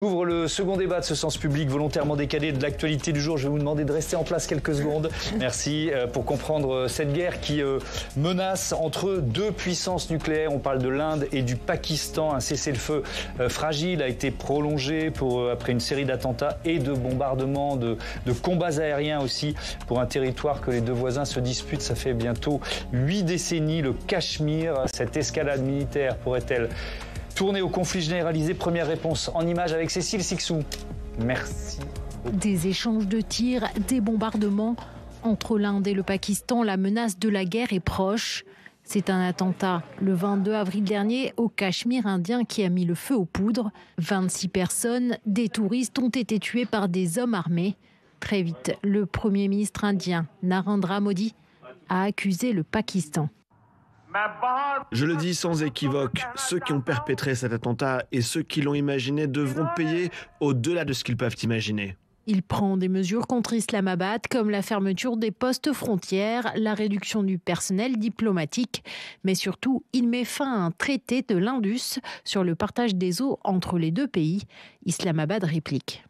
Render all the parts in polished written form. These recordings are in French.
Ouvre le second débat de ce sens public volontairement décalé de l'actualité du jour. Je vais vous demander de rester en place quelques secondes. Merci pour comprendre cette guerre qui menace entre deux puissances nucléaires. On parle de l'Inde et du Pakistan. Un cessez-le-feu fragile a été prolongé après une série d'attentats et de bombardements, de combats aériens aussi pour un territoire que les deux voisins se disputent. Ça fait bientôt 8 décennies. Le Cachemire, cette escalade militaire pourrait-elle tourner au conflit généralisé? Première réponse en images avec Cécile Sixou. Merci. Des échanges de tirs, des bombardements. Entre l'Inde et le Pakistan, la menace de la guerre est proche. C'est un attentat le 22 avril dernier au Cachemire indien qui a mis le feu aux poudres. 26 personnes, des touristes, ont été tués par des hommes armés. Très vite, le Premier ministre indien, Narendra Modi, a accusé le Pakistan. Je le dis sans équivoque, ceux qui ont perpétré cet attentat et ceux qui l'ont imaginé devront payer au-delà de ce qu'ils peuvent imaginer. Il prend des mesures contre Islamabad, comme la fermeture des postes frontières, la réduction du personnel diplomatique, mais surtout, il met fin à un traité de l'Indus sur le partage des eaux entre les deux pays. Islamabad réplique.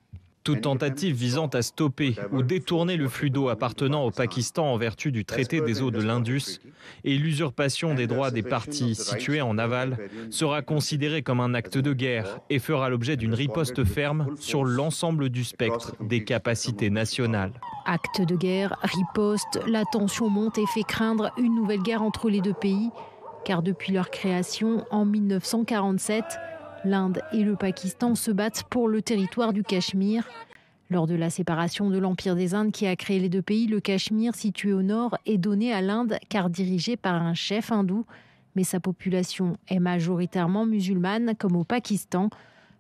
Toute tentative visant à stopper ou détourner le flux d'eau appartenant au Pakistan en vertu du traité des eaux de l'Indus et l'usurpation des droits des parties situées en aval sera considérée comme un acte de guerre et fera l'objet d'une riposte ferme sur l'ensemble du spectre des capacités nationales. Acte de guerre, riposte, la tension monte et fait craindre une nouvelle guerre entre les deux pays, car depuis leur création en 1947, l'Inde et le Pakistan se battent pour le territoire du Cachemire. Lors de la séparation de l'Empire des Indes qui a créé les deux pays, le Cachemire, situé au nord, est donné à l'Inde car dirigé par un chef hindou. Mais sa population est majoritairement musulmane, comme au Pakistan.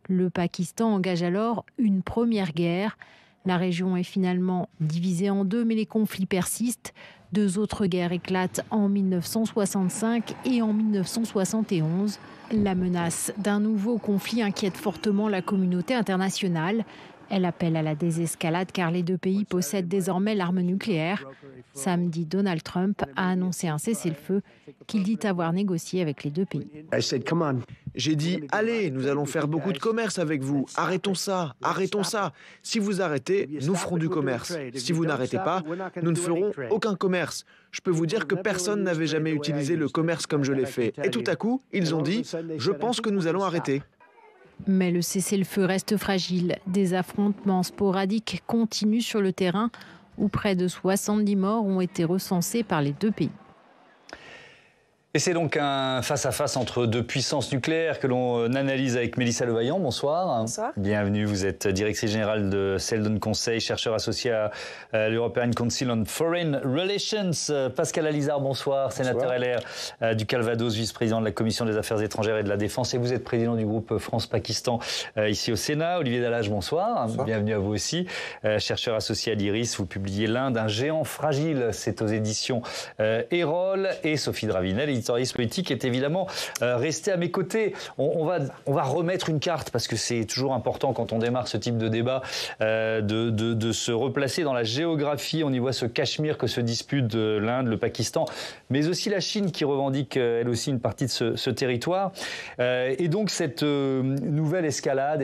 Le Pakistan engage alors une première guerre. La région est finalement divisée en deux, mais les conflits persistent. Deux autres guerres éclatent en 1965 et en 1971. La menace d'un nouveau conflit inquiète fortement la communauté internationale. Elle appelle à la désescalade car les deux pays possèdent désormais l'arme nucléaire. Samedi, Donald Trump a annoncé un cessez-le-feu qu'il dit avoir négocié avec les deux pays. J'ai dit, allez, nous allons faire beaucoup de commerce avec vous. Arrêtons ça, arrêtons ça. Si vous arrêtez, nous ferons du commerce. Si vous n'arrêtez pas, nous ne ferons aucun commerce. Je peux vous dire que personne n'avait jamais utilisé le commerce comme je l'ai fait. Et tout à coup, ils ont dit, je pense que nous allons arrêter. Mais le cessez-le-feu reste fragile. Des affrontements sporadiques continuent sur le terrain où près de 70 morts ont été recensés par les deux pays. Et c'est donc un face-à-face entre deux puissances nucléaires que l'on analyse avec Mélissa Levaillant. Bonsoir. Bonsoir. Bienvenue, vous êtes directrice générale de Seldon Conseil, chercheur associé à l'European Council on Foreign Relations. Pascal Alizard, bonsoir, sénateur LR du Calvados, vice-président de la Commission des Affaires étrangères et de la Défense. Et vous êtes président du groupe France-Pakistan ici au Sénat. Olivier Dallage, bonsoir. Bonsoir. Bienvenue à vous aussi. Chercheur associé à l'IRIS, vous publiez l'Inde, un géant fragile. C'est aux éditions Erol. Et Sophie Dravinel, éditorialiste politique, est évidemment resté à mes côtés. On va remettre une carte parce que c'est toujours important quand on démarre ce type de débat de se replacer dans la géographie. On y voit ce Cachemire que se disputent l'Inde, le Pakistan, mais aussi la Chine qui revendique elle aussi une partie de ce territoire. Et donc cette nouvelle escalade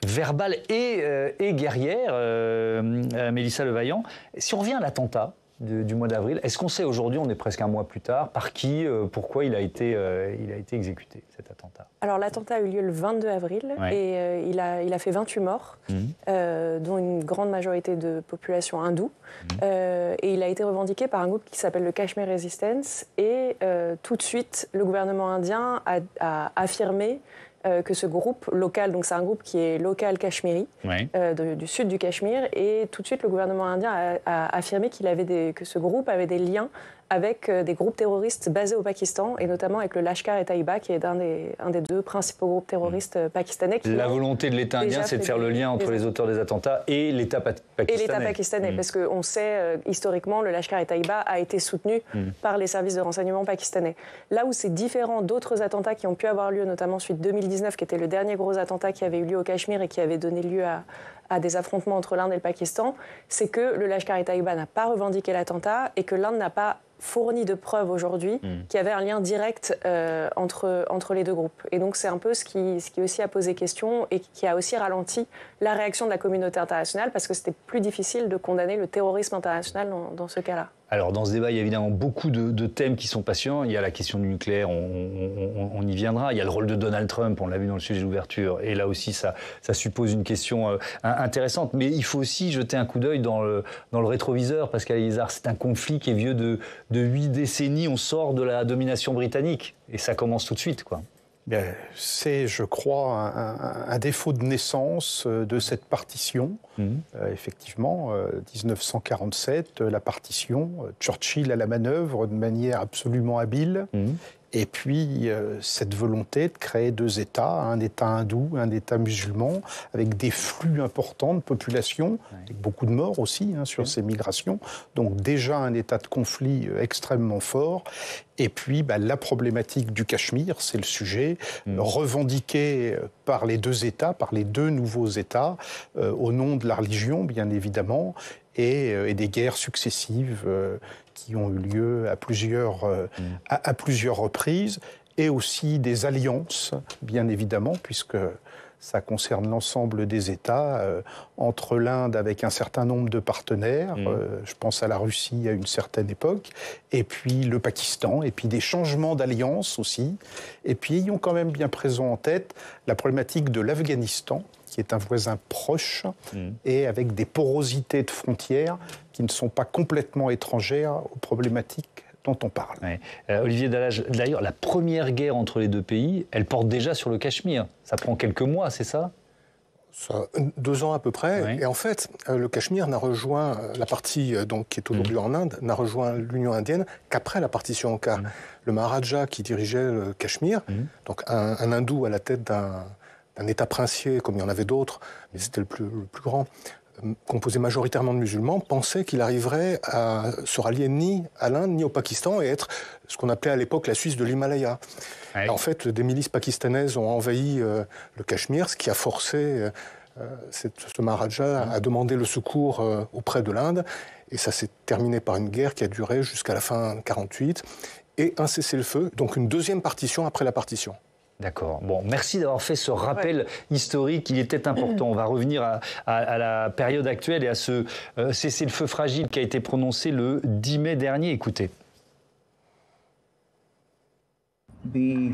verbale et guerrière, Mélissa Levaillant. Si on revient à l'attentat du mois d'avril, est-ce qu'on sait aujourd'hui, on est presque un mois plus tard, par qui, pourquoi il a été exécuté, cet attentat? Alors l'attentat a eu lieu le 22 avril et il a fait 28 morts, dont une grande majorité de population hindoue. Et il a été revendiqué par un groupe qui s'appelle le Kashmir Resistance. Et tout de suite, le gouvernement indien a affirmé que ce groupe local, donc c'est un groupe qui est local cachemiri, du sud du Cachemire, et tout de suite le gouvernement indien a affirmé que ce groupe avait des liens avec des groupes terroristes basés au Pakistan, et notamment avec le Lashkar-e-Taiba, qui est un des deux principaux groupes terroristes pakistanais. La volonté de l'État indien, c'est de faire le lien entre les auteurs des attentats et l'État pakistanais. Et l'État pakistanais, parce qu'on sait, historiquement, le Lashkar-e-Taiba a été soutenu par les services de renseignement pakistanais. Là où c'est différent d'autres attentats qui ont pu avoir lieu, notamment celui de 2019, qui était le dernier gros attentat qui avait eu lieu au Cachemire et qui avait donné lieu à des affrontements entre l'Inde et le Pakistan, c'est que le Lashkar-e-Taiba n'a pas revendiqué l'attentat et que l'Inde n'a pas fourni de preuves aujourd'hui qu'il y avait un lien direct entre les deux groupes. Et donc c'est un peu ce qui aussi a posé question et qui a aussi ralenti la réaction de la communauté internationale parce que c'était plus difficile de condamner le terrorisme international dans ce cas-là. Alors dans ce débat, il y a évidemment beaucoup de thèmes qui sont passionnants. Il y a la question du nucléaire, on y viendra. Il y a le rôle de Donald Trump, on l'a vu dans le sujet de l'ouverture. Et là aussi, ça suppose une question intéressante. Mais il faut aussi jeter un coup d'œil dans le rétroviseur, Pascal Alizard. C'est un conflit qui est vieux de 8 décennies. On sort de la domination britannique. Et ça commence tout de suite, quoi. C'est, je crois, un défaut de naissance de cette partition. Effectivement, 1947, la partition, Churchill à la manœuvre de manière absolument habile. Et puis, cette volonté de créer 2 États, un État hindou, un État musulman, avec des flux importants de population, avec beaucoup de morts aussi sur ces migrations. Donc déjà un état de conflit extrêmement fort. Et puis, la problématique du Cachemire, c'est le sujet, revendiqué par les 2 États, par les 2 nouveaux États, au nom de la religion, bien évidemment, et des guerres successives qui ont eu lieu à plusieurs reprises, et aussi des alliances, bien évidemment, puisque ça concerne l'ensemble des États, entre l'Inde avec un certain nombre de partenaires, je pense à la Russie à une certaine époque, et puis le Pakistan, et puis des changements d'alliances aussi, et puis ayons quand même bien présent en tête la problématique de l'Afghanistan, qui est un voisin proche, et avec des porosités de frontières qui ne sont pas complètement étrangères aux problématiques dont on parle. Olivier Dallage, d'ailleurs, la première guerre entre les 2 pays, elle porte déjà sur le Cachemire. Ça prend quelques mois, c'est ça ? 2 ans à peu près. Et en fait, le Cachemire n'a rejoint, la partie donc, qui est aujourd'hui en Inde, n'a rejoint l'Union indienne qu'après la partition, car le Maharaja qui dirigeait le Cachemire, donc un hindou à la tête d'un État princier, comme il y en avait d'autres, mais c'était le plus grand, composé majoritairement de musulmans, pensait qu'il arriverait à se rallier ni à l'Inde ni au Pakistan et être ce qu'on appelait à l'époque la Suisse de l'Himalaya. En fait, des milices pakistanaises ont envahi le Cachemire, ce qui a forcé ce Maharaja à demander le secours auprès de l'Inde. Et ça s'est terminé par une guerre qui a duré jusqu'à la fin 1948 et un cessez-le-feu, donc une 2e partition après la partition. D'accord. Bon, merci d'avoir fait ce rappel historique. Il était important. On va revenir à la période actuelle et à ce cessez-le-feu fragile qui a été prononcé le 10 mai dernier. Écoutez. The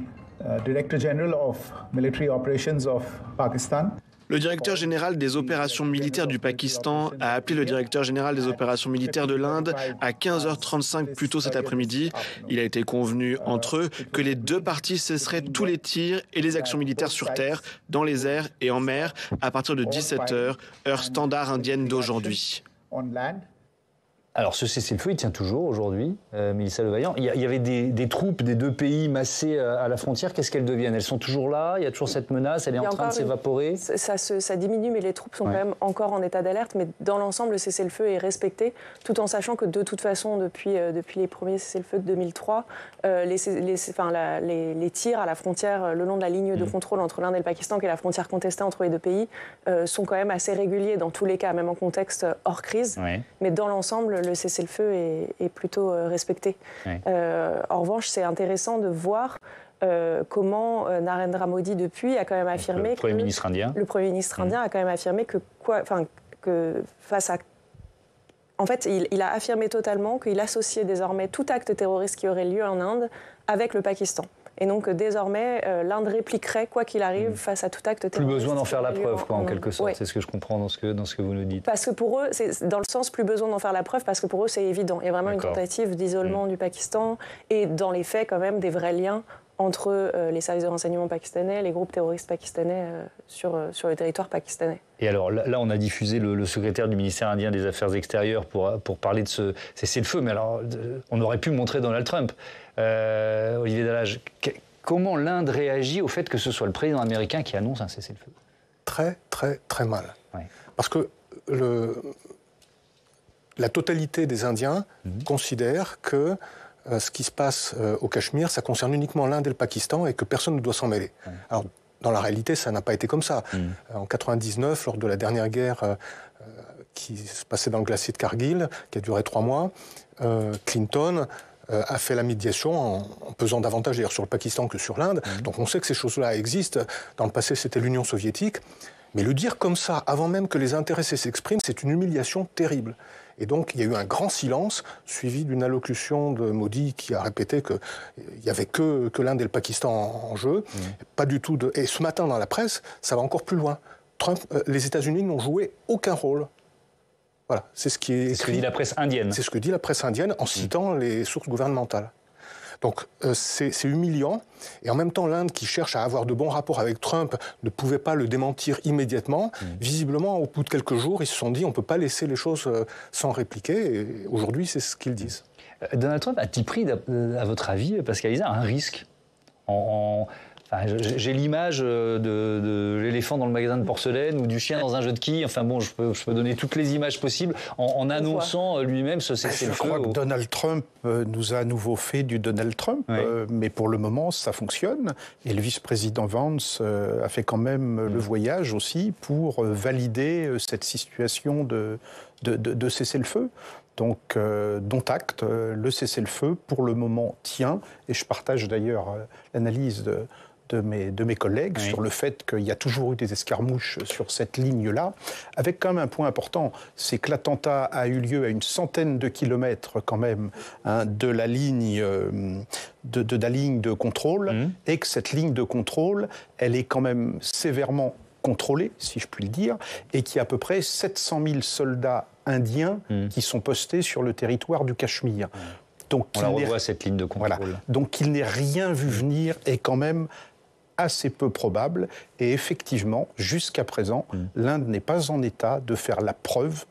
Director General of Military Operations of Pakistan. Le directeur général des opérations militaires du Pakistan a appelé le directeur général des opérations militaires de l'Inde à 15h35 plus tôt cet après-midi. Il a été convenu entre eux que les 2 parties cesseraient tous les tirs et les actions militaires sur terre, dans les airs et en mer à partir de 17h, heure standard indienne d'aujourd'hui. Alors ce cessez-le-feu, il tient toujours aujourd'hui, Mélissa Levaillant. Il y avait des troupes des 2 pays massées à la frontière. Qu'est-ce qu'elles deviennent? Elles sont toujours là? Il y a toujours cette menace? Elle est en train de s'évaporer? Ça diminue, mais les troupes sont quand même encore en état d'alerte. Mais dans l'ensemble, le cessez-le-feu est respecté, tout en sachant que de toute façon, depuis les premiers cessez-le-feu de 2003, les tirs à la frontière, le long de la ligne de contrôle entre l'Inde et le Pakistan, qui est la frontière contestée entre les 2 pays, sont quand même assez réguliers dans tous les cas, même en contexte hors crise. Mais dans l'ensemble, le cessez-le-feu est plutôt respecté. En revanche, c'est intéressant de voir comment Narendra Modi, depuis, a quand même affirmé le Premier ministre indien. Le Premier ministre indien a quand même affirmé que face à... En fait, il a affirmé totalement qu'il associait désormais tout acte terroriste qui aurait lieu en Inde avec le Pakistan. Et donc, désormais, l'Inde répliquerait, quoi qu'il arrive, face à tout acte terroriste. Plus besoin d'en faire la preuve, quoi, en quelque sorte. C'est ce que je comprends dans ce que vous nous dites. Parce que pour eux, c'est dans le sens plus besoin d'en faire la preuve, parce que pour eux, c'est évident. Il y a vraiment une tentative d'isolement du Pakistan et, dans les faits, quand même, des vrais liens entre les services de renseignement pakistanais, les groupes terroristes pakistanais sur le territoire pakistanais. Et alors là, on a diffusé le secrétaire du ministère indien des Affaires extérieures pour parler de ce cessez-le-feu. Mais alors, on aurait pu montrer Donald Trump. Olivier Dallage, comment l'Inde réagit au fait que ce soit le président américain qui annonce un cessez-le-feu? Très, très, très mal. Parce que la totalité des Indiens considèrent que ce qui se passe au Cachemire, ça concerne uniquement l'Inde et le Pakistan et que personne ne doit s'en mêler. Alors, dans la réalité, ça n'a pas été comme ça. En 1999, lors de la dernière guerre qui se passait dans le glacier de Kargil, qui a duré 3 mois, Clinton a fait la médiation en pesant davantage d'ailleurs sur le Pakistan que sur l'Inde. Donc on sait que ces choses-là existent. Dans le passé, c'était l'Union soviétique. Mais le dire comme ça, avant même que les intéressés s'expriment, c'est une humiliation terrible. Et donc, il y a eu un grand silence, suivi d'une allocution de Modi qui a répété qu'il n'y avait que l'Inde et le Pakistan en jeu. Pas du tout de... Et ce matin, dans la presse, ça va encore plus loin. Les États-Unis n'ont joué aucun rôle. Voilà, c'est ce qui est écrit. C'est ce que dit la presse indienne. C'est ce que dit la presse indienne en citant les sources gouvernementales. Donc c'est humiliant. Et en même temps, l'Inde, qui cherche à avoir de bons rapports avec Trump, ne pouvait pas le démentir immédiatement. Visiblement, au bout de quelques jours, ils se sont dit on ne peut pas laisser les choses sans répliquer. Et aujourd'hui, c'est ce qu'ils disent. Donald Trump a-t-il pris, à votre avis, Pascal Alizard, un risque j'ai l'image de l'éléphant dans le magasin de porcelaine ou du chien dans un jeu de quilles. Enfin bon, je peux donner toutes les images possibles en annonçant lui-même ce cessez-le-feu. Je crois que Donald Trump nous a à nouveau fait du Donald Trump, mais pour le moment, ça fonctionne. Et le vice-président Vance a fait quand même le voyage aussi pour valider cette situation de cessez-le-feu. Donc, dont acte, le cessez-le-feu, pour le moment, tient. Et je partage d'ailleurs l'analyse de mes collègues sur le fait qu'il y a toujours eu des escarmouches sur cette ligne-là, avec quand même un point important, c'est que l'attentat a eu lieu à une centaine de kilomètres quand même de la ligne de contrôle, et que cette ligne de contrôle, elle est quand même sévèrement contrôlée, si je puis le dire, et qu'il y a à peu près 700 000 soldats indiens qui sont postés sur le territoire du Cachemire. Donc, on la revoit, cette ligne de contrôle. Voilà. Donc qu'il n'ait rien vu venir est quand même assez peu probable. Et effectivement, jusqu'à présent, l'Inde n'est pas en état de faire la preuve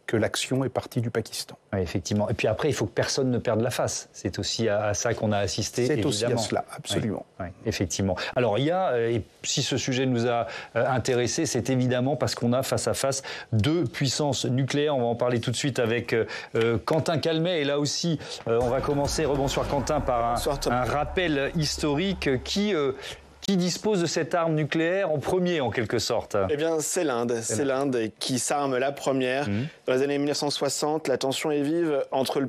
que l'action est partie du Pakistan. Oui, effectivement. Et puis après, il faut que personne ne perde la face. C'est aussi à ça qu'on a assisté, c'est évidemment. aussi à cela, absolument. Oui, effectivement. Alors, il y a, et si ce sujet nous a intéressés, c'est évidemment parce qu'on a face à face deux puissances nucléaires. On va en parler tout de suite avec Quentin Calmet. Et là aussi, on va commencer, rebonsoir Quentin, par un rappel historique qui dispose de cette arme nucléaire en premier, en quelque sorte? Eh bien, c'est l'Inde. C'est l'Inde qui s'arme la première. Dans les années 1960, la tension est vive entre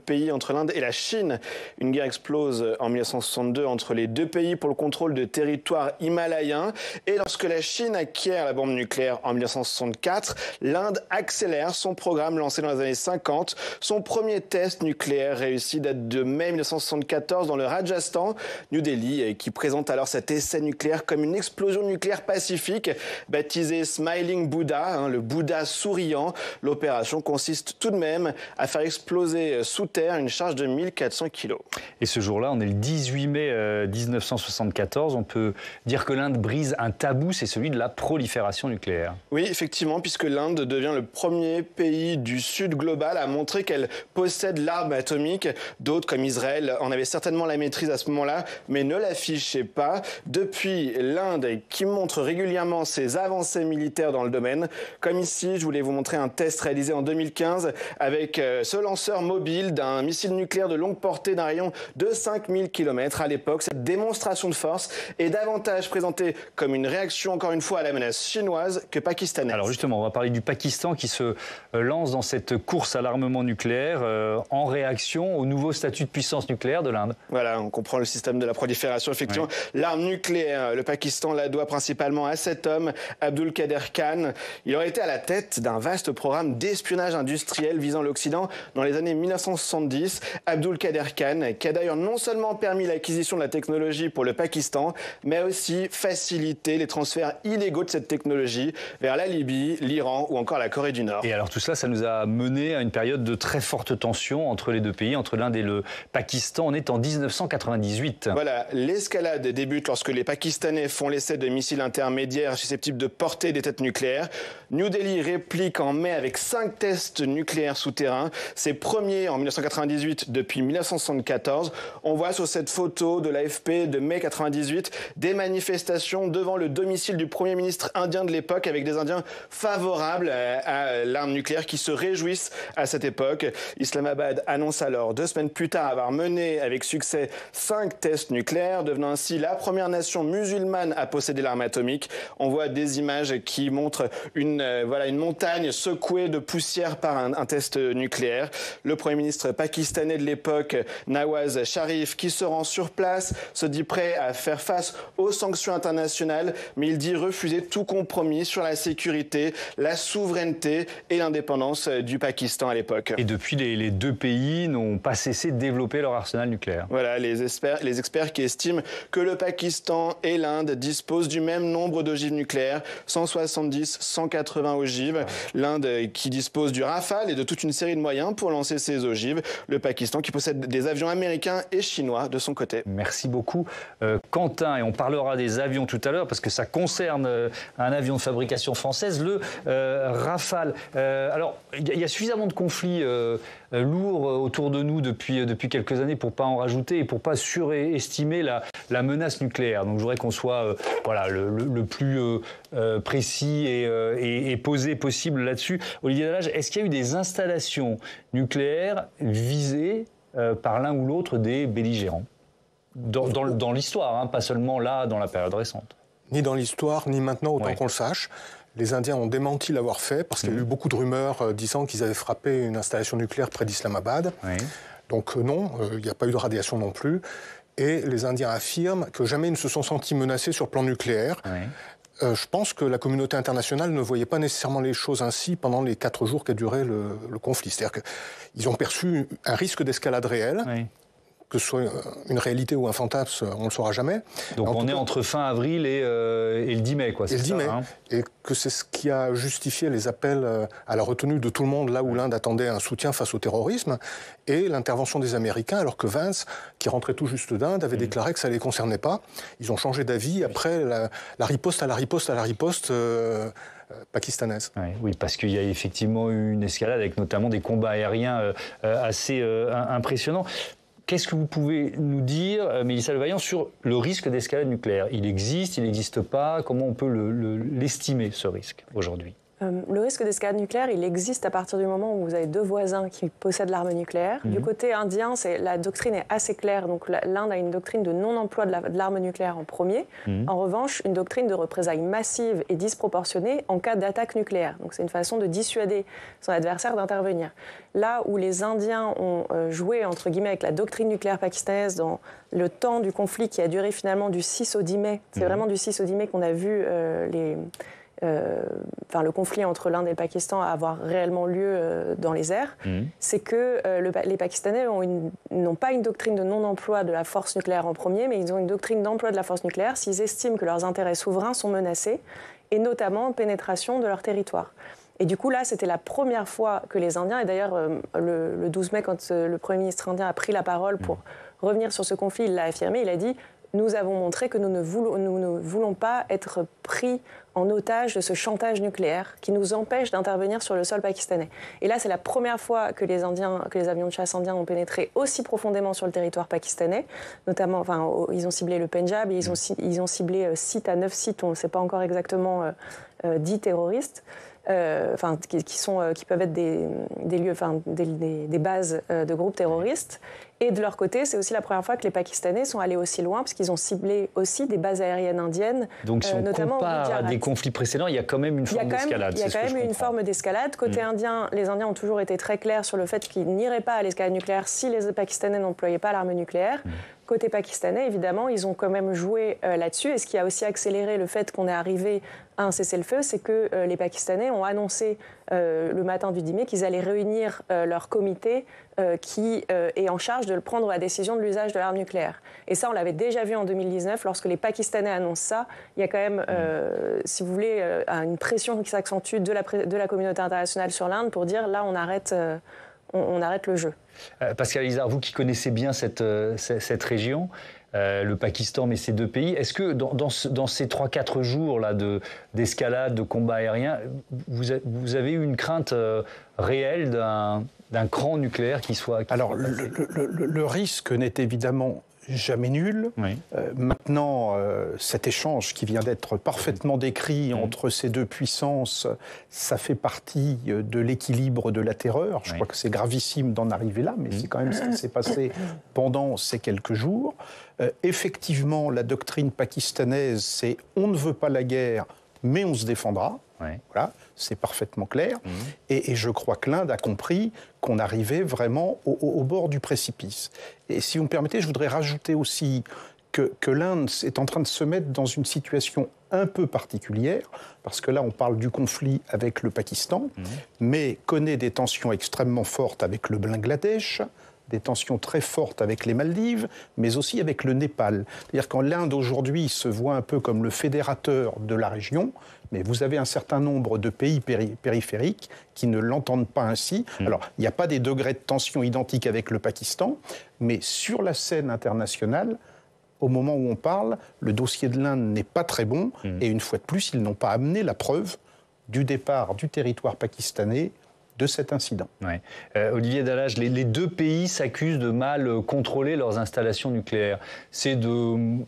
l'Inde et la Chine. Une guerre explose en 1962 entre les deux pays pour le contrôle de territoires himalayens. Et lorsque la Chine acquiert la bombe nucléaire en 1964, l'Inde accélère son programme lancé dans les années 50. Son premier test nucléaire réussi date de mai 1974 dans le Rajasthan. New Delhi, qui présente alors cet essai nucléaire comme une explosion nucléaire pacifique, baptisée Smiling Buddha, le Bouddha souriant. L'opération consiste tout de même à faire exploser sous terre une charge de 1400 kilos. Et ce jour-là, on est le 18 mai 1974, on peut dire que l'Inde brise un tabou, c'est celui de la prolifération nucléaire. Oui, effectivement, puisque l'Inde devient le premier pays du Sud global à montrer qu'elle possède l'arme atomique. D'autres, comme Israël, en avaient certainement la maîtrise à ce moment-là, mais ne l'affichaient pas. Depuis, l'Inde qui montre régulièrement ses avancées militaires dans le domaine. Comme ici, je voulais vous montrer un test réalisé en 2015 avec ce lanceur mobile d'un missile nucléaire de longue portée d'un rayon de 5000 km. À l'époque, cette démonstration de force est davantage présentée comme une réaction, encore une fois, à la menace chinoise que pakistanaise. Alors justement, on va parler du Pakistan qui se lance dans cette course à l'armement nucléaire en réaction au nouveau statut de puissance nucléaire de l'Inde. Voilà, on comprend le système de la prolifération. Effectivement, l'arme nucléaire, le Pakistan la doit principalement à cet homme, Abdul Qader Khan. Il aurait été à la tête d'un vaste programme d'espionnage industriel visant l'Occident dans les années 1970. Abdul Qader Khan, qui a d'ailleurs non seulement permis l'acquisition de la technologie pour le Pakistan, mais aussi facilité les transferts illégaux de cette technologie vers la Libye, l'Iran ou encore la Corée du Nord. Et alors tout cela, ça nous a mené à une période de très forte tension entre les deux pays, entre l'Inde et le Pakistan. On est en 1998. Voilà, l'escalade débute lorsque les Pakistanais font l'essai de missiles intermédiaires susceptibles de porter des têtes nucléaires. New Delhi réplique en mai avec 5 tests nucléaires souterrains. Ces premiers en 1998 depuis 1974. On voit sur cette photo de l'AFP de mai 98 des manifestations devant le domicile du Premier ministre indien de l'époque avec des Indiens favorables à l'arme nucléaire qui se réjouissent à cette époque. Islamabad annonce alors 2 semaines plus tard avoir mené avec succès 5 tests nucléaires, devenant ainsi la première nation musulmane musulmane à posséder l'arme atomique. On voit des images qui montrent une montagne secouée de poussière par un test nucléaire. Le Premier ministre pakistanais de l'époque, Nawaz Sharif, qui se rend sur place, se dit prêt à faire face aux sanctions internationales, mais il dit refuser tout compromis sur la sécurité, la souveraineté et l'indépendance du Pakistan à l'époque. Et depuis, les deux pays n'ont pas cessé de développer leur arsenal nucléaire. Voilà, les experts qui estiment que le Pakistan et l'Inde disposent du même nombre d'ogives nucléaires, 170, 180 ogives. L'Inde qui dispose du Rafale et de toute une série de moyens pour lancer ces ogives. Le Pakistan qui possède des avions américains et chinois de son côté. Merci beaucoup Quentin, et on parlera des avions tout à l'heure parce que ça concerne un avion de fabrication française, le Rafale. Alors, il y a suffisamment de conflits lourds autour de nous depuis quelques années pour pas en rajouter et pour pas surestimer la menace nucléaire. Donc je voudrais qu'on soit le plus précis et posé possible là-dessus. Olivier Dallage, est-ce qu'il y a eu des installations nucléaires visées par l'un ou l'autre des belligérants dans l'histoire, hein, pas seulement là, dans la période récente? Ni dans l'histoire, ni maintenant, autant qu'on le sache. Les Indiens ont démenti l'avoir fait parce qu'il y a eu beaucoup de rumeurs disant qu'ils avaient frappé une installation nucléaire près d'Islamabad. Oui. Donc non, il n'y a pas eu de radiation non plus. Et les Indiens affirment que jamais ils ne se sont sentis menacés sur le plan nucléaire. Oui. Je pense que la communauté internationale ne voyait pas nécessairement les choses ainsi pendant les 4 jours qu'a duré le conflit. C'est-à-dire qu'ils ont perçu un risque d'escalade réel. Oui. Que ce soit une réalité ou un fantasme, on ne le saura jamais. Donc on est entre fin avril et le 10 mai, quoi. Et le 10 mai. Hein. Et que c'est ce qui a justifié les appels à la retenue de tout le monde, là où l'Inde attendait un soutien face au terrorisme, et l'intervention des Américains, alors que Vance, qui rentrait tout juste d'Inde, avait déclaré que ça ne les concernait pas. Ils ont changé d'avis après la riposte à la riposte à la riposte pakistanaise. Oui, parce qu'il y a effectivement eu une escalade avec notamment des combats aériens assez impressionnants. Qu'est-ce que vous pouvez nous dire, Mélissa Levaillant, sur le risque d'escalade nucléaire? Il existe, il n'existe pas? Comment on peut l'estimer, ce risque, aujourd'hui? Le risque d'escalade nucléaire, il existe à partir du moment où vous avez 2 voisins qui possèdent l'arme nucléaire. Du côté indien, la doctrine est assez claire. Donc l'Inde a une doctrine de non-emploi de l'arme nucléaire en premier. En revanche, une doctrine de représailles massives et disproportionnées en cas d'attaque nucléaire. Donc c'est une façon de dissuader son adversaire d'intervenir. Là où les Indiens ont joué, entre guillemets, avec la doctrine nucléaire pakistanaise dans le temps du conflit qui a duré finalement du 6 au 10 mai, c'est vraiment du 6 au 10 mai qu'on a vu le conflit entre l'Inde et le Pakistan avoir réellement lieu dans les airs, c'est que les Pakistanais n'ont pas une doctrine de non-emploi de la force nucléaire en premier, mais ils ont une doctrine d'emploi de la force nucléaire s'ils estiment que leurs intérêts souverains sont menacés, et notamment pénétration de leur territoire. Et du coup, là, c'était la première fois que les Indiens, et d'ailleurs, le 12 mai, quand le Premier ministre indien a pris la parole pour revenir sur ce conflit, il l'a affirmé, il a dit « Nous avons montré que nous ne voulons pas être pris en otage de ce chantage nucléaire qui nous empêche d'intervenir sur le sol pakistanais. » Et là, c'est la première fois que les avions de chasse indiens ont pénétré aussi profondément sur le territoire pakistanais. Notamment, ils ont ciblé le Pendjab, et ils ont ciblé 9 sites, on ne sait pas encore exactement, dits terroristes. Qui peuvent être des lieux, des bases de groupes terroristes. Et de leur côté, c'est aussi la première fois que les Pakistanais sont allés aussi loin, parce qu'ils ont ciblé aussi des bases aériennes indiennes. Donc si on compare à des conflits précédents, il y a quand même une forme d'escalade. Il y a quand même une forme d'escalade. Côté indien, les Indiens ont toujours été très clairs sur le fait qu'ils n'iraient pas à l'escalade nucléaire si les Pakistanais n'employaient pas l'arme nucléaire. Côté pakistanais, évidemment, ils ont quand même joué là-dessus. Et ce qui a aussi accéléré le fait qu'on est arrivé à un cessez-le-feu, c'est que les Pakistanais ont annoncé le matin du 10 mai qu'ils allaient réunir leur comité qui est en charge de prendre la décision de l'usage de l'arme nucléaire. Et ça, on l'avait déjà vu en 2019. Lorsque les Pakistanais annoncent ça, il y a quand même, si vous voulez, une pression qui s'accentue de la communauté internationale sur l'Inde pour dire là, on arrête le jeu. Pascal Alizard, vous qui connaissez bien cette région, le Pakistan, mais ces 2 pays, est-ce que dans ces 3-4 jours là d'escalade, de combat aérien, vous avez eu une crainte réelle d'un cran nucléaire qui soit... Alors, le risque n'est évidemment jamais nul. Oui. Maintenant, cet échange qui vient d'être parfaitement décrit entre ces deux puissances, ça fait partie de l'équilibre de la terreur. Je crois que c'est gravissime d'en arriver là, mais c'est quand même ce qui s'est passé pendant ces quelques jours. Effectivement, la doctrine pakistanaise, c'est « on ne veut pas la guerre, mais on se défendra ». Voilà, c'est parfaitement clair. Et je crois que l'Inde a compris qu'on arrivait vraiment au bord du précipice. Et si vous me permettez, je voudrais rajouter aussi que l'Inde est en train de se mettre dans une situation un peu particulière, parce que là, on parle du conflit avec le Pakistan, mais connaît des tensions extrêmement fortes avec le Bangladesh, des tensions très fortes avec les Maldives, mais aussi avec le Népal. C'est-à-dire que l'Inde, aujourd'hui, se voit un peu comme le fédérateur de la région, mais vous avez un certain nombre de pays périphériques qui ne l'entendent pas ainsi. Alors, il n'y a pas des degrés de tension identiques avec le Pakistan, mais sur la scène internationale, au moment où on parle, le dossier de l'Inde n'est pas très bon, et une fois de plus, ils n'ont pas amené la preuve du départ du territoire pakistanais de cet incident. Ouais. Olivier Dallage, les deux pays s'accusent de mal contrôler leurs installations nucléaires. C'est de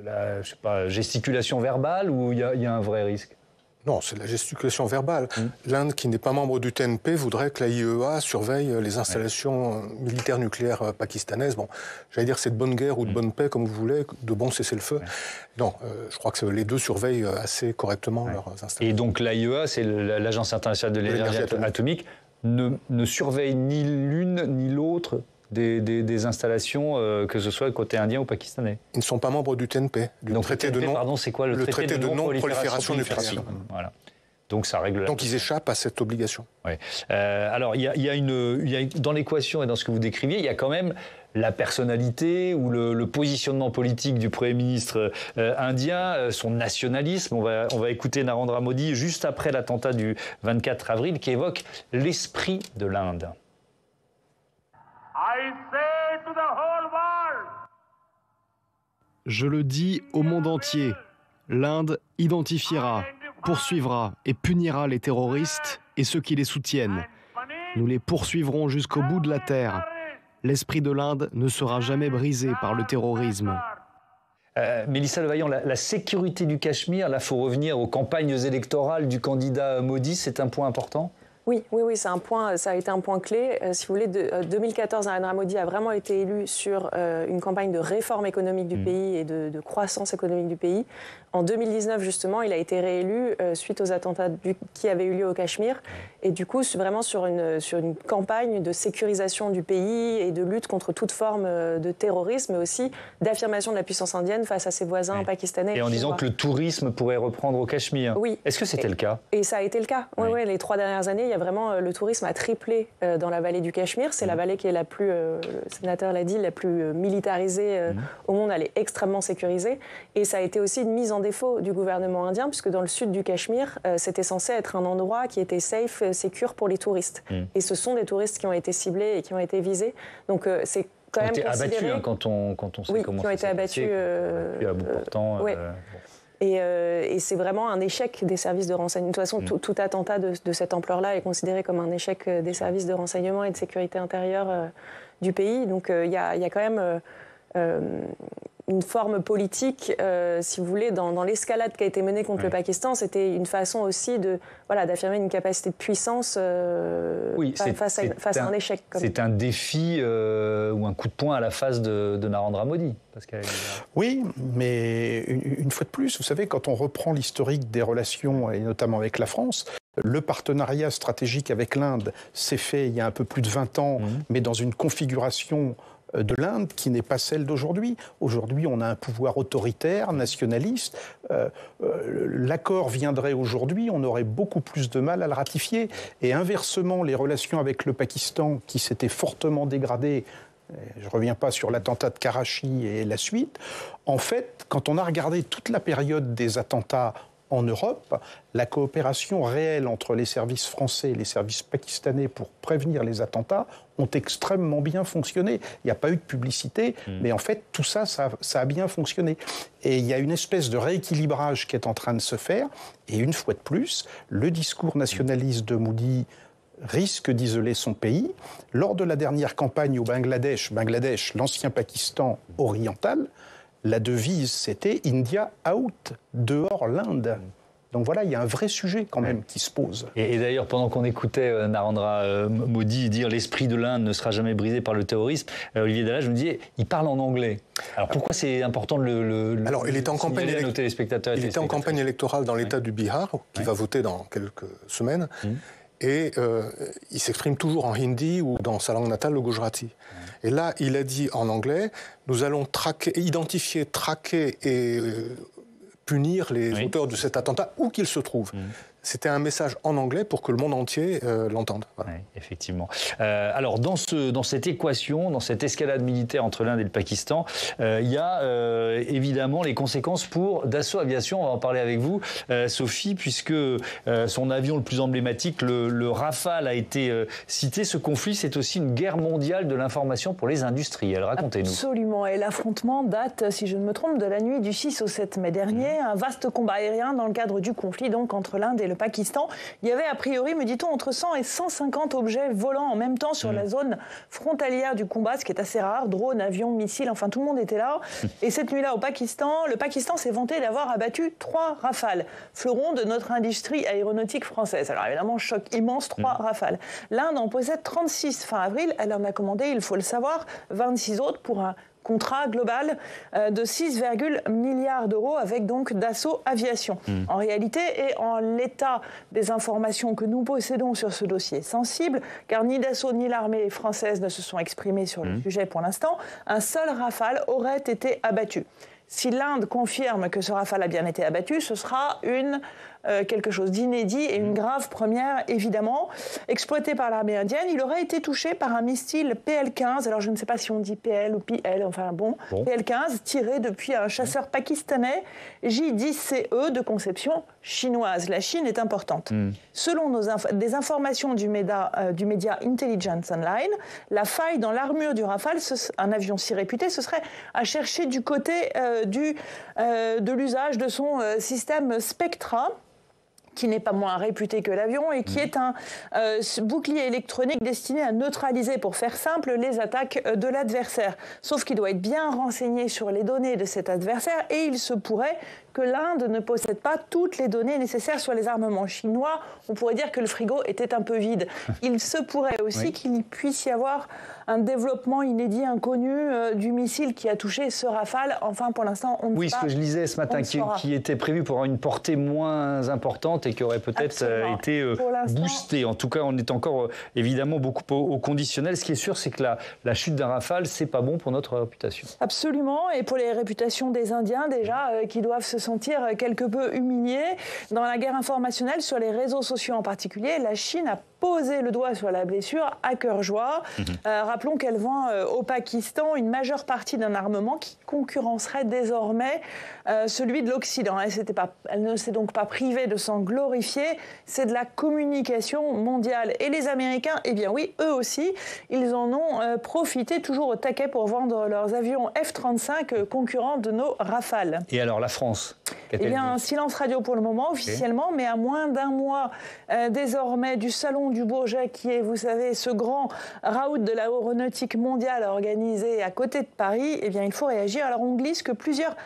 la gesticulation verbale ou il y a un vrai risque ? Non, c'est de la gesticulation verbale. L'Inde, qui n'est pas membre du TNP, voudrait que la IEA surveille les installations militaires nucléaires pakistanaises. Bon, j'allais dire c'est de bonne guerre ou de bonne paix, comme vous voulez, de bon cessez-le-feu. Non, je crois que les deux surveillent assez correctement leurs installations. Et donc l'AIEA, c'est l'Agence internationale de l'énergie atomique, ne surveille ni l'une ni l'autre des installations, que ce soit côté indien ou pakistanais. Ils ne sont pas membres du TNP. Donc le TNP, pardon, c'est quoi le traité de non-prolifération nucléaire. Voilà. Donc ça règle. Donc ils échappent à cette obligation. Oui. Alors il y a dans l'équation et dans ce que vous décriviez, il y a quand même la personnalité ou le positionnement politique du Premier ministre indien, son nationalisme. On va écouter Narendra Modi juste après l'attentat du 24 avril qui évoque l'esprit de l'Inde. Je le dis au monde entier, l'Inde identifiera, poursuivra et punira les terroristes et ceux qui les soutiennent. Nous les poursuivrons jusqu'au bout de la terre. L'esprit de l'Inde ne sera jamais brisé par le terrorisme. Mélissa Levaillant, la sécurité du Cachemire, là, il faut revenir aux campagnes électorales du candidat Modi, c'est un point important ? Oui, c'est un point, ça a été un point clé. Si vous voulez, 2014, Narendra Modi a vraiment été élu sur une campagne de réforme économique du pays et de croissance économique du pays. En 2019, justement, il a été réélu suite aux attentats qui avaient eu lieu au Cachemire. Et du coup, vraiment sur une campagne de sécurisation du pays et de lutte contre toute forme de terrorisme, mais aussi d'affirmation de la puissance indienne face à ses voisins pakistanais. Et en disant que le tourisme pourrait reprendre au Cachemire. Oui. Est-ce que c'était le cas ? Et ça a été le cas. Oui, les 3 dernières années, il y a vraiment le tourisme a triplé dans la vallée du Cachemire. C'est la vallée qui est la plus, le sénateur l'a dit, la plus militarisée au monde. Elle est extrêmement sécurisée. Et ça a été aussi une mise en défaut du gouvernement indien, puisque dans le sud du Cachemire, c'était censé être un endroit qui était safe, sécure pour les touristes. Et ce sont des touristes qui ont été ciblés et qui ont été visés. Donc c'est quand même abattus quand on sait comment qui ont été abattus. À bout portant. Et c'est vraiment un échec des services de renseignement. De toute façon, tout attentat de cette ampleur-là est considéré comme un échec des services de renseignement et de sécurité intérieure du pays. Donc il y a quand même une forme politique, si vous voulez, dans l'escalade qui a été menée contre le Pakistan. C'était une façon aussi d'affirmer une capacité de puissance face à un échec. C'est un défi ou un coup de poing à la face de Narendra Modi. Oui, mais une fois de plus, vous savez, quand on reprend l'historique des relations, et notamment avec la France, le partenariat stratégique avec l'Inde s'est fait il y a un peu plus de 20 ans, mais dans une configuration de l'Inde qui n'est pas celle d'aujourd'hui. Aujourd'hui, on a un pouvoir autoritaire, nationaliste. L'accord viendrait aujourd'hui, on aurait beaucoup plus de mal à le ratifier. Et inversement, les relations avec le Pakistan, qui s'étaient fortement dégradées, je ne reviens pas sur l'attentat de Karachi et la suite, en fait, quand on a regardé toute la période des attentats en Europe, la coopération réelle entre les services français et les services pakistanais pour prévenir les attentats ont extrêmement bien fonctionné. Il n'y a pas eu de publicité, mais en fait, tout ça a bien fonctionné. Et il y a une espèce de rééquilibrage qui est en train de se faire. Et une fois de plus, le discours nationaliste de Modi risque d'isoler son pays. Lors de la dernière campagne au Bangladesh, l'ancien Pakistan oriental, la devise c'était « India out », dehors l'Inde. Donc voilà, il y a un vrai sujet quand même qui se pose. Et d'ailleurs, pendant qu'on écoutait Narendra Modi dire « l'esprit de l'Inde ne sera jamais brisé par le terrorisme », Olivier Dallage me disait « il parle en anglais ». Alors pourquoi c'est important de le Alors, il était en campagne à nos téléspectateurs et il était en campagne électorale dans l'État du Bihar, qui va voter dans quelques semaines. Et il s'exprime toujours en hindi ou dans sa langue natale, le Gujarati. Et là, il a dit en anglais, nous allons identifier, traquer et punir les auteurs de cet attentat, où qu'ils se trouvent. C'était un message en anglais pour que le monde entier l'entende. Voilà. Oui, effectivement. Alors, dans cette équation, dans cette escalade militaire entre l'Inde et le Pakistan, il y a évidemment les conséquences pour Dassault Aviation. On va en parler avec vous, Sophie, puisque son avion le plus emblématique, le Rafale, a été cité. Ce conflit, c'est aussi une guerre mondiale de l'information pour les industriels. Racontez-nous. Absolument. Et l'affrontement date, si je ne me trompe, de la nuit du 6 au 7 mai dernier. Un vaste combat aérien dans le cadre du conflit donc, entre l'Inde et le Pakistan. Il y avait a priori, me dit-on, entre 100 et 150 objets volants en même temps sur la zone frontalière du combat, ce qui est assez rare. Drones, avions, missiles, enfin tout le monde était là. Et cette nuit-là au Pakistan, le Pakistan s'est vanté d'avoir abattu 3 Rafales, fleurons de notre industrie aéronautique française. Alors évidemment, choc immense, 3 Rafales. L'Inde en possède 36 fin avril. Elle en a commandé, il faut le savoir, 26 autres pour un contrat global de 6, milliards d'euros avec donc Dassault Aviation. En réalité, et en l'état des informations que nous possédons sur ce dossier sensible, car ni Dassault ni l'armée française ne se sont exprimés sur le sujet pour l'instant, un seul Rafale aurait été abattu. Si l'Inde confirme que ce Rafale a bien été abattu, ce sera quelque chose d'inédit et une grave première, évidemment. Exploité par l'armée indienne, il aurait été touché par un missile PL-15, alors je ne sais pas si on dit PL ou PL, enfin bon. PL-15, tiré depuis un chasseur pakistanais J-10CE de conception chinoise. La Chine est importante. Selon des informations du média Intelligence Online, la faille dans l'armure du Rafale, un avion si réputé, ce serait à chercher du côté de l'usage de son système Spectra, qui n'est pas moins réputé que l'avion et qui est un bouclier électronique destiné à neutraliser, pour faire simple, les attaques de l'adversaire. Sauf qu'il doit être bien renseigné sur les données de cet adversaire et il se pourrait que l'Inde ne possède pas toutes les données nécessaires sur les armements chinois. On pourrait dire que le frigo était un peu vide. Il se pourrait aussi qu'il puisse y avoir un développement inédit, inconnu du missile qui a touché ce Rafale. Enfin, pour l'instant, on ne sait pas. Oui, ce que je lisais ce matin, qui était prévu pour avoir une portée moins importante et qui aurait peut-être été boosté. En tout cas, on est encore évidemment beaucoup au conditionnel. Ce qui est sûr, c'est que la chute d'un Rafale, c'est pas bon pour notre réputation. Absolument, et pour les réputations des Indiens déjà, qui doivent se sentir quelque peu humiliés. Dans la guerre informationnelle, sur les réseaux sociaux en particulier, la Chine a posé le doigt sur la blessure à cœur joie. Rappelons qu'elle vend au Pakistan une majeure partie d'un armement qui concurrencerait désormais celui de l'Occident. Elle ne s'est donc pas privée de s'en glorifier. C'est de la communication mondiale. Et les Américains, eh bien oui, eux aussi, ils en ont profité toujours au taquet pour vendre leurs avions F-35 concurrents de nos Rafales. Et alors la France ? Eh bien, un silence radio pour le moment, officiellement, mais à moins d'un mois désormais du Salon du Bourget, qui est, vous savez, ce grand raout de l'aéronautique mondiale organisé à côté de Paris, eh bien, il faut réagir. Alors, on glisse que plusieurs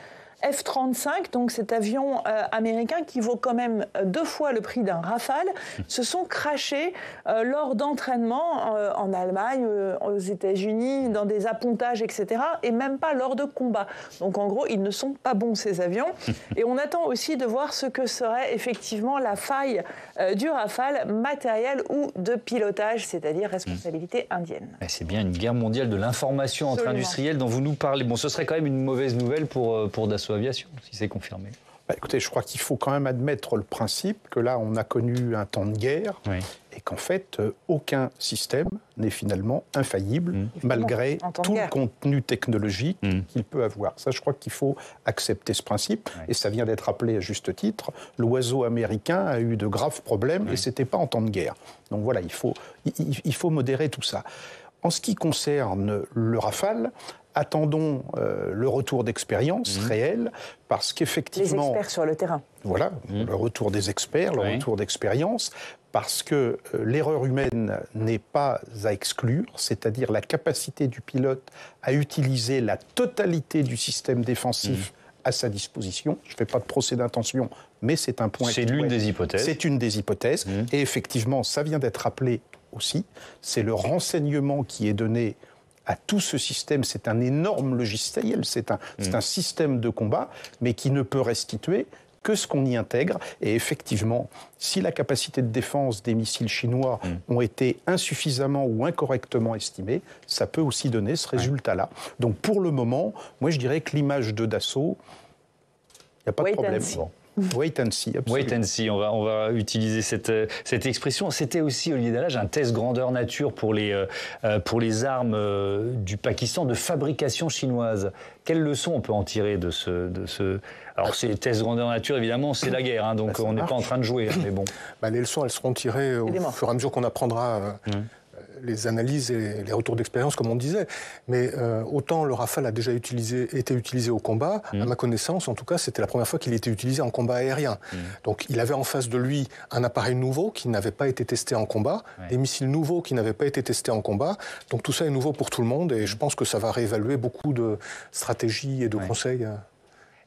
F-35, donc cet avion américain qui vaut quand même 2 fois le prix d'un Rafale, se sont crashés lors d'entraînements en Allemagne, aux États-Unis, dans des appontages, etc., et même pas lors de combats. Donc en gros, ils ne sont pas bons, ces avions. Et on attend aussi de voir ce que serait effectivement la faille du Rafale, matériel ou de pilotage, c'est-à-dire responsabilité indienne. C'est bien une guerre mondiale de l'information entre industriels dont vous nous parlez. Bon, ce serait quand même une mauvaise nouvelle pour Dassault Aviation, si c'est confirmé. Écoutez, je crois qu'il faut quand même admettre le principe que là, on a connu un temps de guerre et qu'en fait, aucun système n'est finalement infaillible, malgré tout le contenu technologique qu'il peut avoir. Ça, je crois qu'il faut accepter ce principe. Et ça vient d'être rappelé à juste titre. L'oiseau américain a eu de graves problèmes et ce n'était pas en temps de guerre. Donc voilà, il faut modérer tout ça. En ce qui concerne le Rafale, attendons le retour d'expérience réel, parce qu'effectivement... Les experts sur le terrain. Voilà, le retour des experts, le retour d'expérience, parce que l'erreur humaine n'est pas à exclure, c'est-à-dire la capacité du pilote à utiliser la totalité du système défensif à sa disposition. Je ne fais pas de procès d'intention, mais c'est un point. C'est l'une des hypothèses. C'est une des hypothèses. Et effectivement, ça vient d'être rappelé aussi. C'est le renseignement qui est donné à tout ce système. C'est un énorme logiciel, c'est un système de combat, mais qui ne peut restituer que ce qu'on y intègre. Et effectivement, si la capacité de défense des missiles chinois ont été insuffisamment ou incorrectement estimées, ça peut aussi donner ce résultat-là. Donc pour le moment, moi je dirais que l'image de Dassault, il n'y a pas de problème. Wait and see, absolument. Wait and see, on va utiliser cette expression. C'était aussi, Olivier Dallage, un test grandeur nature pour les armes du Pakistan de fabrication chinoise. Quelles leçons on peut en tirer de ce... Alors, ces tests grandeur nature, évidemment, c'est la guerre, donc on n'est pas en train de jouer, mais bon. Les leçons, elles seront tirées au fur et à mesure qu'on apprendra les analyses et les retours d'expérience, comme on disait. Mais autant le Rafale a déjà été utilisé au combat, à ma connaissance, en tout cas, c'était la première fois qu'il était utilisé en combat aérien. Donc il avait en face de lui un appareil nouveau qui n'avait pas été testé en combat, des missiles nouveaux qui n'avaient pas été testés en combat. Donc tout ça est nouveau pour tout le monde et je pense que ça va réévaluer beaucoup de stratégies et de conseils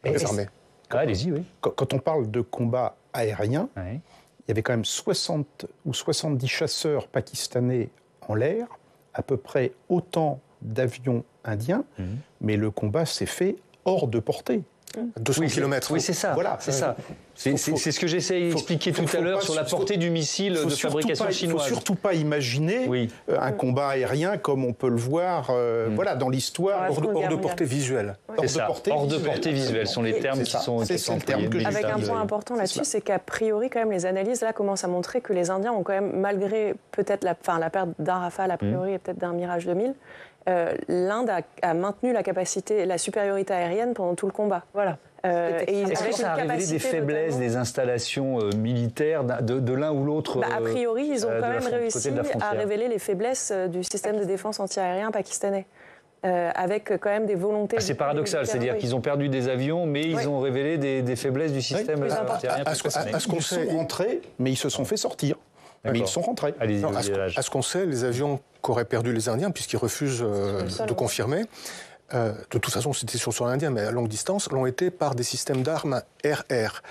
des armées. Allez-y, oui. Quand on parle de combat aérien, il y avait quand même 60 ou 70 chasseurs pakistanais en l'air, à peu près autant d'avions indiens, mais le combat s'est fait hors de portée. 200 km. Oui, c'est ça. Voilà, c'est ça. C'est ce que j'essaie d'expliquer tout à l'heure sur la portée du missile de fabrication chinoise. Il ne faut surtout pas imaginer un combat aérien comme on peut le voir dans l'histoire. Hors de portée visuelle. Hors de portée visuelle sont les termes qui sont employés. Avec un point important là-dessus, c'est qu'a priori, quand même, les analyses là commencent à montrer que les Indiens ont quand même, malgré peut-être la perte d'un Rafale a priori et peut-être d'un Mirage 2000, l'Inde a maintenu la capacité, la supériorité aérienne pendant tout le combat. Voilà. Est-ce que ça a révélé des faiblesses des installations militaires de l'un ou l'autre a priori, ils ont quand même réussi à révéler les faiblesses du système de défense antiaérien pakistanais. Avec quand même des volontés... c'est paradoxal, c'est-à-dire qu'ils ont perdu des avions, mais ils ont révélé des faiblesses du système antiaérien pakistanais. Ils sont rentrés, mais ils se sont fait sortir. Mais ils sont rentrés. À ce qu'on sait, les avions qu'auraient perdu les Indiens, puisqu'ils refusent de confirmer, de toute façon c'était sur l'Indien, mais à longue distance, l'ont été par des systèmes d'armes air-air.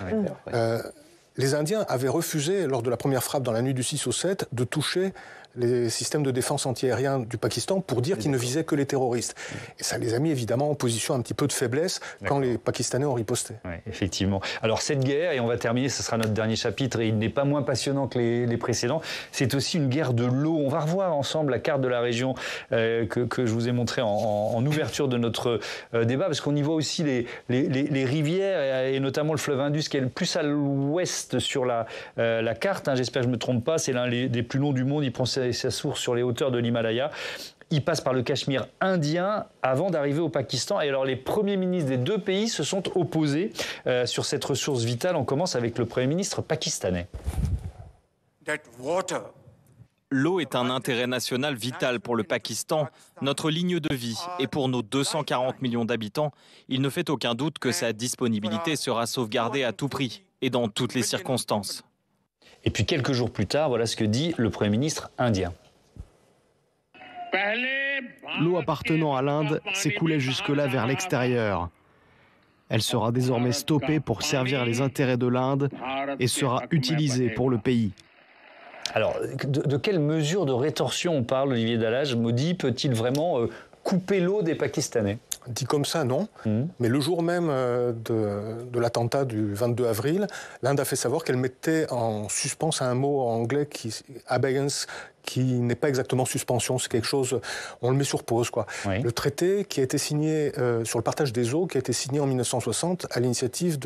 Les Indiens avaient refusé, lors de la première frappe dans la nuit du 6 au 7, de toucher les systèmes de défense antiaérien du Pakistan pour dire qu'ils ne visaient que les terroristes. Et ça les a mis évidemment en position un petit peu de faiblesse quand les Pakistanais ont riposté. Oui, effectivement. Alors cette guerre, et on va terminer, ce sera notre dernier chapitre, et il n'est pas moins passionnant que les précédents, c'est aussi une guerre de l'eau. On va revoir ensemble la carte de la région que je vous ai montrée en ouverture de notre débat, parce qu'on y voit aussi les rivières, et notamment le fleuve Indus, qui est le plus à l'ouest sur la carte. J'espère que je ne me trompe pas, c'est l'un des plus longs du monde, il prend sa source sur les hauteurs de l'Himalaya. Il passe par le Cachemire indien avant d'arriver au Pakistan. Et alors, les premiers ministres des deux pays se sont opposés sur cette ressource vitale. On commence avec le Premier ministre pakistanais. L'eau est un intérêt national vital pour le Pakistan, notre ligne de vie. Et pour nos 240 millions d'habitants, il ne fait aucun doute que sa disponibilité sera sauvegardée à tout prix et dans toutes les circonstances. Et puis quelques jours plus tard, voilà ce que dit le Premier ministre indien. L'eau appartenant à l'Inde s'écoulait jusque-là vers l'extérieur. Elle sera désormais stoppée pour servir les intérêts de l'Inde et sera utilisée pour le pays. Alors, de quelle mesure de rétorsion on parle, Olivier Dallage? Modi peut-il vraiment couper l'eau des Pakistanais? Dit comme ça, non. Mais le jour même de l'attentat du 22 avril, l'Inde a fait savoir qu'elle mettait en suspens, c'est un mot en anglais, abeyance, qui n'est pas exactement suspension, c'est quelque chose, on le met sur pause, quoi. Oui. Le traité qui a été signé sur le partage des eaux, qui a été signé en 1960 à l'initiative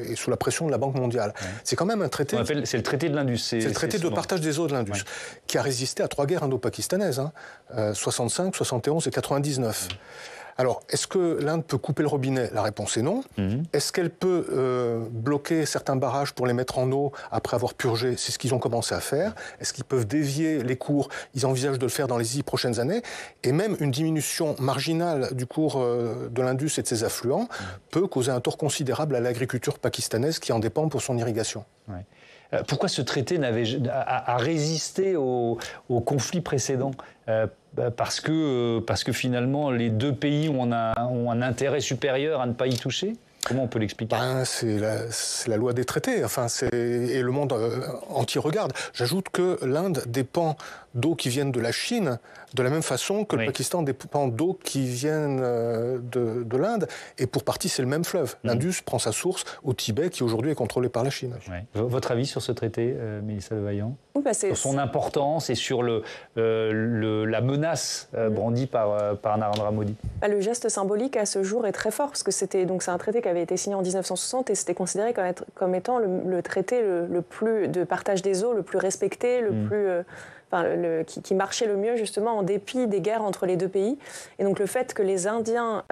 et sous la pression de la Banque mondiale. Oui. C'est quand même un traité... C'est le traité de l'Indus. C'est le traité de partage des eaux de l'Indus, qui a résisté à 3 guerres indo-pakistanaises, 65, 71 et 99. Alors, est-ce que l'Inde peut couper le robinet? La réponse est non. Est-ce qu'elle peut bloquer certains barrages pour les mettre en eau après avoir purgé? C'est ce qu'ils ont commencé à faire. Est-ce qu'ils peuvent dévier les cours? Ils envisagent de le faire dans les 10 prochaines années. Et même une diminution marginale du cours de l'Indus et de ses affluents peut causer un tort considérable à l'agriculture pakistanaise qui en dépend pour son irrigation. Ouais. Pourquoi ce traité a résisté au conflit précédent parce que finalement, les deux pays ont un intérêt supérieur à ne pas y toucher? Comment on peut l'expliquer? C'est la loi des traités, et le monde entier regarde. J'ajoute que l'Inde dépend d'eau qui viennent de la Chine, de la même façon que le Pakistan dépend d'eau qui viennent de l'Inde, et pour partie c'est le même fleuve. L'Indus prend sa source au Tibet, qui aujourd'hui est contrôlé par la Chine. Ouais. Votre avis sur ce traité, Mélissa Levaillant? Sur son importance et sur la menace brandie par Narendra Modi? Le geste symbolique à ce jour est très fort, parce que c'est un traité qui avait été signé en 1960 et c'était considéré comme étant le traité le plus de partage des eaux, le plus respecté, le plus... qui marchait le mieux justement en dépit des guerres entre les deux pays. Et donc le fait que les Indiens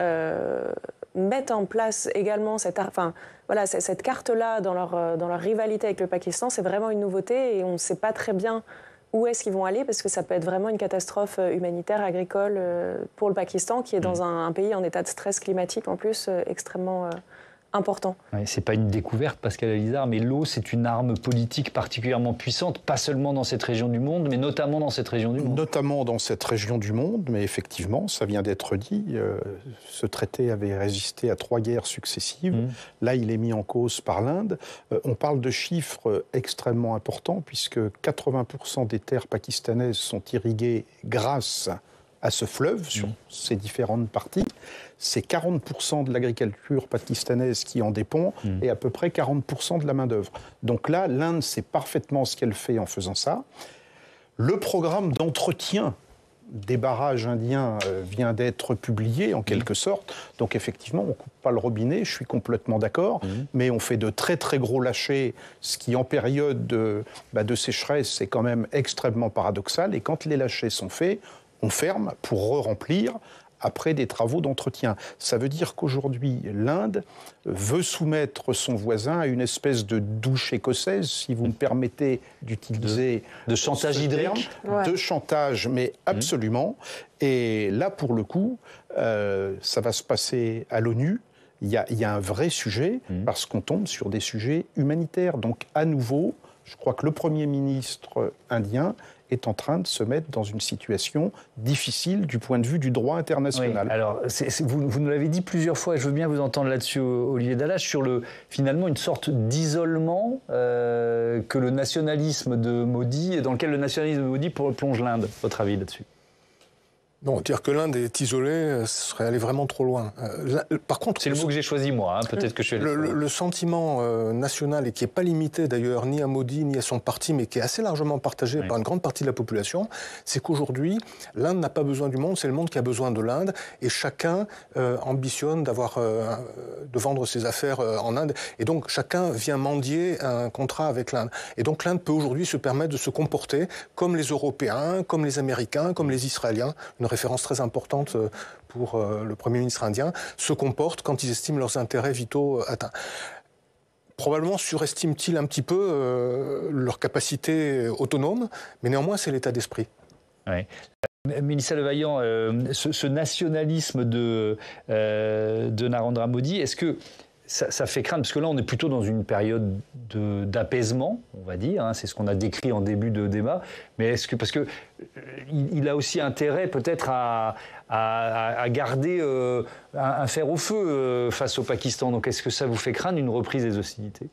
mettent en place également cette carte-là dans leur rivalité avec le Pakistan, c'est vraiment une nouveauté et on ne sait pas très bien où est-ce qu'ils vont aller parce que ça peut être vraiment une catastrophe humanitaire, agricole pour le Pakistan qui est dans un pays en état de stress climatique en plus extrêmement... important. Ouais, c'est pas une découverte, Pascal Alizard, mais l'eau, c'est une arme politique particulièrement puissante, pas seulement dans cette région du monde, mais notamment dans cette région du monde. Notamment dans cette région du monde, mais effectivement, ça vient d'être dit, ce traité avait résisté à 3 guerres successives. Là, il est mis en cause par l'Inde. On parle de chiffres extrêmement importants, puisque 80% des terres pakistanaises sont irriguées grâce à ce fleuve, sur ses différentes parties. C'est 40% de l'agriculture pakistanaise qui en dépend et à peu près 40% de la main-d'œuvre. Donc là, l'Inde sait parfaitement ce qu'elle fait en faisant ça. Le programme d'entretien des barrages indiens vient d'être publié, en quelque sorte. Donc effectivement, on ne coupe pas le robinet, je suis complètement d'accord, mais on fait de très très gros lâchers, ce qui en période de sécheresse, c'est quand même extrêmement paradoxal. Et quand les lâchers sont faits, on ferme pour re-remplir après des travaux d'entretien. Ça veut dire qu'aujourd'hui, l'Inde veut soumettre son voisin à une espèce de douche écossaise, si vous me permettez d'utiliser... De chantage hydrique. De chantage, mais absolument. Et là, pour le coup, ça va se passer à l'ONU. Il y a un vrai sujet, parce qu'on tombe sur des sujets humanitaires. Donc, à nouveau, je crois que le Premier ministre indien est en train de se mettre dans une situation difficile du point de vue du droit international. Oui, alors, vous nous l'avez dit plusieurs fois, et je veux bien vous entendre là-dessus, Olivier Dallage, sur finalement une sorte d'isolement que le nationalisme de Modi, dans lequel le nationalisme de Modi plonge l'Inde. Votre avis là-dessus? Non, dire que l'Inde est isolée, ce serait aller vraiment trop loin. Par contre, c'est le mot que j'ai choisi moi, peut-être que je suis le sentiment national, et qui n'est pas limité d'ailleurs ni à Modi ni à son parti, mais qui est assez largement partagé par une grande partie de la population, c'est qu'aujourd'hui, l'Inde n'a pas besoin du monde, c'est le monde qui a besoin de l'Inde, et chacun ambitionne de vendre ses affaires en Inde, et donc chacun vient mendier un contrat avec l'Inde. Et donc l'Inde peut aujourd'hui se permettre de se comporter comme les Européens, comme les Américains, comme les Israéliens, une référence très importante pour le Premier ministre indien, se comportent quand ils estiment leurs intérêts vitaux atteints. Probablement surestiment-ils un petit peu leur capacité autonome, mais néanmoins c'est l'état d'esprit. Oui. Mélissa Levaillant, ce nationalisme de Narendra Modi, est-ce que ça fait craindre, parce que là on est plutôt dans une période d'apaisement, on va dire, c'est ce qu'on a décrit en début de débat, mais parce que il a aussi intérêt peut-être à garder un fer au feu face au Pakistan, donc est-ce que ça vous fait craindre une reprise des hostilités?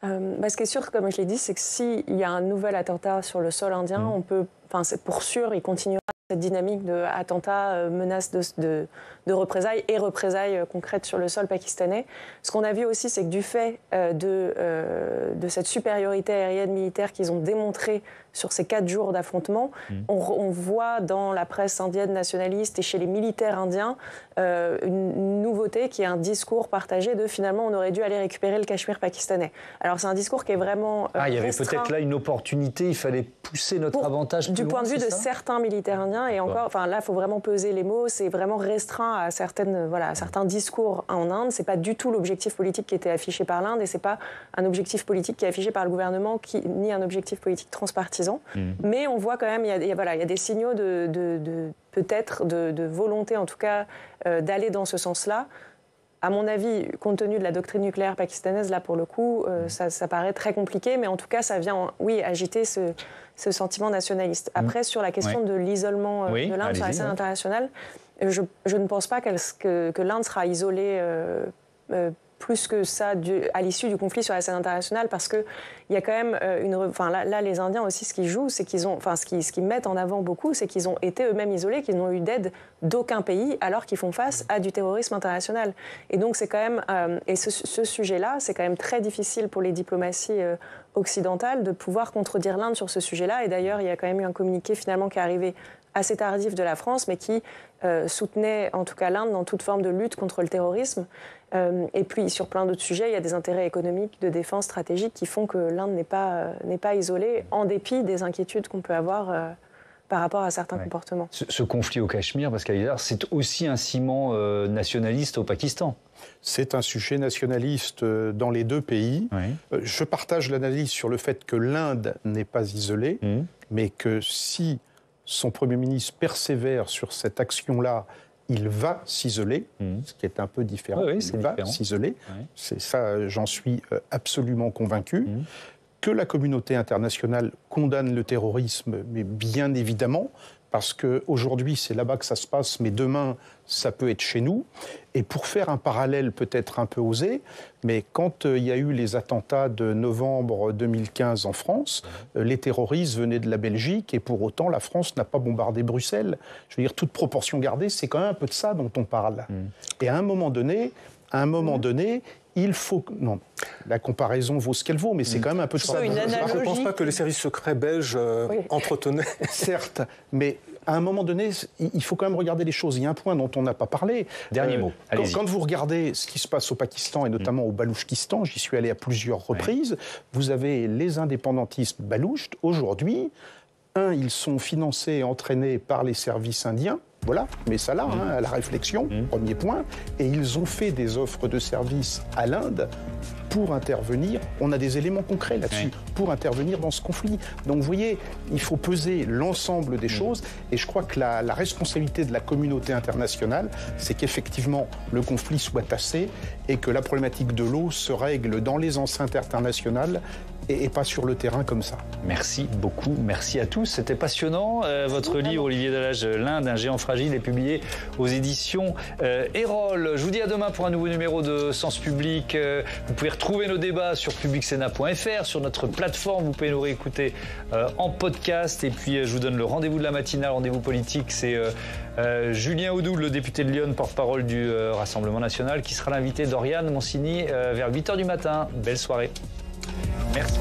Ce qui est sûr, comme je l'ai dit, c'est que s'il y a un nouvel attentat sur le sol indien, on peut, pour sûr, il continuera cette dynamique d'attentats, menaces de représailles et représailles concrètes sur le sol pakistanais. Ce qu'on a vu aussi, c'est que du fait de cette supériorité aérienne militaire qu'ils ont démontrée sur ces 4 jours d'affrontement, on voit dans la presse indienne nationaliste et chez les militaires indiens une nouveauté qui est un discours partagé de finalement on aurait dû aller récupérer le Cachemire pakistanais. Alors c'est un discours qui est vraiment il y avait peut-être là une opportunité, il fallait pousser notre avantage plus loin, du point de vue de certains militaires indiens, et encore, là il faut vraiment peser les mots, c'est vraiment restreint à certains discours en Inde, c'est pas du tout l'objectif politique qui était affiché par l'Inde, et c'est pas un objectif politique qui est affiché par le gouvernement, ni un objectif politique transpartisan. Mais on voit quand même, il y a des signaux peut-être de volonté en tout cas d'aller dans ce sens-là. à mon avis, compte tenu de la doctrine nucléaire pakistanaise, là pour le coup, ça paraît très compliqué, mais en tout cas, ça vient, agiter ce sentiment nationaliste. Après, sur la question de l'isolement de l'Inde sur la scène internationale, je ne pense pas que l'Inde sera isolée plus que ça à l'issue du conflit sur la scène internationale, parce qu'il y a quand même là, les Indiens aussi, ce qu'ils jouent, c'est ce qu'ils mettent en avant beaucoup, c'est qu'ils ont été eux-mêmes isolés, qu'ils n'ont eu d'aide d'aucun pays, alors qu'ils font face à du terrorisme international. Et donc, c'est quand même... et ce sujet-là, c'est quand même très difficile pour les diplomaties occidentales de pouvoir contredire l'Inde sur ce sujet-là. Et d'ailleurs, il y a quand même eu un communiqué finalement qui est arrivé assez tardif de la France, mais qui soutenait en tout cas l'Inde dans toute forme de lutte contre le terrorisme. Et puis, sur plein d'autres sujets, il y a des intérêts économiques, de défense stratégique qui font que l'Inde n'est pas isolée, en dépit des inquiétudes qu'on peut avoir par rapport à certains comportements. Ce conflit au Cachemire, Pascal Alizard, c'est aussi un ciment nationaliste au Pakistan. C'est un sujet nationaliste dans les deux pays. Oui. Je partage l'analyse sur le fait que l'Inde n'est pas isolée, mais que si son Premier ministre persévère sur cette action-là, il va s'isoler, ce qui est un peu différent. Oui, il va s'isoler. Oui. C'est ça, j'en suis absolument convaincu. Que la communauté internationale condamne le terrorisme, mais bien évidemment, parce qu'aujourd'hui, c'est là-bas que ça se passe, mais demain, ça peut être chez nous. Et pour faire un parallèle peut-être un peu osé, mais quand il y a eu les attentats de novembre 2015 en France, les terroristes venaient de la Belgique, et pour autant, la France n'a pas bombardé Bruxelles. Je veux dire, toute proportion gardée, c'est quand même un peu de ça dont on parle. Et à un moment donné, il faut... Non, la comparaison vaut ce qu'elle vaut, mais c'est quand même un peu de ça. Je ne pense pas que les services secrets belges entretenaient. Certes, mais à un moment donné, il faut quand même regarder les choses. Il y a un point dont on n'a pas parlé. Dernier mot. Quand vous regardez ce qui se passe au Pakistan, et notamment au Baloutchistan, j'y suis allé à plusieurs reprises, vous avez les indépendantistes balouches. Aujourd'hui, ils sont financés et entraînés par les services indiens. Voilà, mais ça là, à la réflexion, premier point. Et ils ont fait des offres de services à l'Inde pour intervenir. On a des éléments concrets là-dessus, pour intervenir dans ce conflit. Donc vous voyez, il faut peser l'ensemble des choses. Et je crois que la responsabilité de la communauté internationale, c'est qu'effectivement le conflit soit tassé et que la problématique de l'eau se règle dans les enceintes internationales et pas sur le terrain comme ça. Merci beaucoup, merci à tous. C'était passionnant. Votre livre, Olivier Dallage, L'Inde, un géant fragile, est publié aux éditions Erol. Je vous dis à demain pour un nouveau numéro de Sens Public. Vous pouvez retrouver nos débats sur publicsena.fr, sur notre plateforme. Vous pouvez nous réécouter en podcast. Et puis, je vous donne le rendez-vous de la matinale, rendez-vous politique. C'est Julien Audoul, le député de Lyon, porte-parole du Rassemblement national, qui sera l'invité d'Oriane Monsigny vers 8h du matin. Belle soirée. Merci.